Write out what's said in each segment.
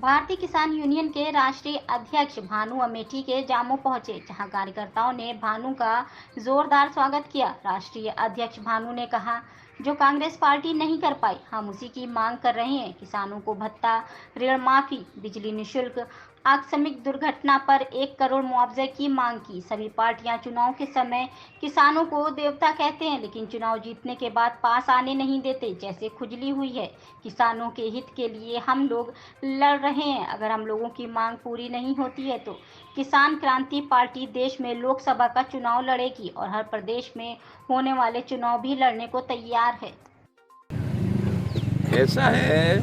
भारतीय किसान यूनियन के राष्ट्रीय अध्यक्ष भानु अमेठी के जामो पहुंचे, जहां कार्यकर्ताओं ने भानु का जोरदार स्वागत किया। राष्ट्रीय अध्यक्ष भानु ने कहा, जो कांग्रेस पार्टी नहीं कर पाई, हम उसी की मांग कर रहे हैं। किसानों को भत्ता, ऋण माफी, बिजली निःशुल्क, आकस्मिक दुर्घटना पर 1 करोड़ मुआवजे की मांग की। सभी पार्टियां चुनाव के समय किसानों को देवता कहते हैं, लेकिन चुनाव जीतने के बाद पास आने नहीं देते, जैसे खुजली हुई है। किसानों के हित के लिए हम लोग लड़ रहे हैं। अगर हम लोगों की मांग पूरी नहीं होती है तो किसान क्रांति पार्टी देश में लोकसभा का चुनाव लड़ेगी और हर प्रदेश में होने वाले चुनाव भी लड़ने को तैयार है। ऐसा है,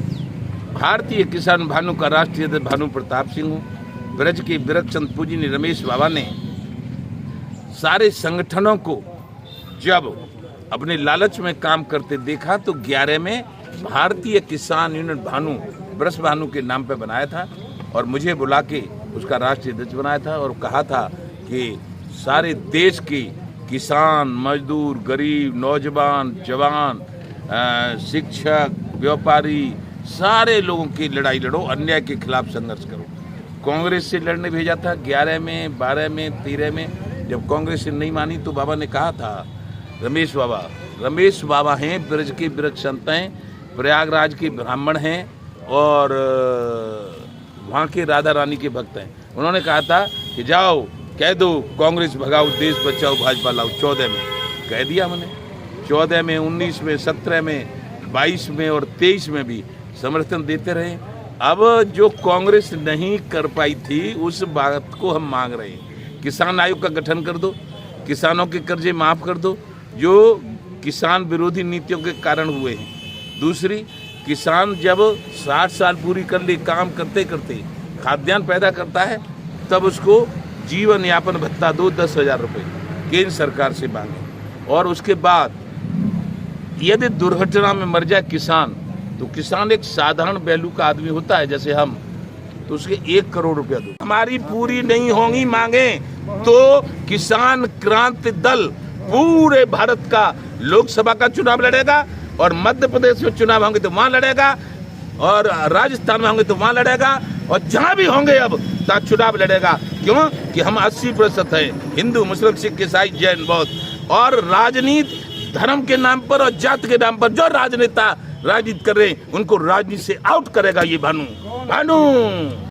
भारतीय किसान भानु का राष्ट्रीय अध्यक्ष भानु प्रताप सिंह हूँ। ब्रज के विरक्षचंद पूजनीय रमेश बाबा ने सारे संगठनों को जब अपने लालच में काम करते देखा तो 11 में भारतीय किसान यूनियन भानु ब्रज भानु के नाम पे बनाया था और मुझे बुला के उसका राष्ट्रीय अध्यक्ष बनाया था और कहा था कि सारे देश के किसान, मजदूर, गरीब, नौजवान, जवान, शिक्षक, व्यापारी, सारे लोगों की लड़ाई लड़ो, अन्याय के खिलाफ संघर्ष करो। कांग्रेस से लड़ने भेजा था 11 में, 12 में, 13 में। जब कांग्रेस से नहीं मानी तो बाबा ने कहा था, रमेश बाबा हैं, ब्रज के वृक्ष संत हैं, प्रयागराज के ब्राह्मण हैं और वहाँ के राधा रानी के भक्त हैं। उन्होंने कहा था कि जाओ कह दो कांग्रेस भगाओ, देश बचाओ, भाजपा लाओ। 14 में कह दिया मैंने, 14 में, 19 में, 17 में, 22 में और 23 में भी समर्थन देते रहे। अब जो कांग्रेस नहीं कर पाई थी उस बात को हम मांग रहे हैं। किसान आयोग का गठन कर दो, किसानों के कर्जे माफ कर दो जो किसान विरोधी नीतियों के कारण हुए हैं। दूसरी, किसान जब 60 साल पूरी कर ले काम करते करते खाद्यान्न पैदा करता है तब उसको जीवन यापन भत्ता दो 10,000 रुपये केंद्र सरकार से मांगे। और उसके बाद यदि दुर्घटना में मर जाए किसान, तो किसान एक साधारण वैल्यू का आदमी होता है जैसे हम, तो उसके 1 करोड़ रुपया दो। हमारी पूरी नहीं होंगी मांगे तो किसान क्रांति दल पूरे भारत का लोकसभा का चुनाव लड़ेगा और मध्य प्रदेश में चुनाव होंगे तो वहां लड़ेगा और राजस्थान में होंगे तो वहां लड़ेगा और जहां भी होंगे अब तक चुनाव लड़ेगा। क्यों कि हम 80% है हिंदू, मुस्लिम, सिख, ईसाई, जैन, बौद्ध। और राजनीति धर्म के नाम पर और जाति के नाम पर जो राजनेता राजनीति कर रहे हैं उनको राजनीति से आउट करेगा ये भानु।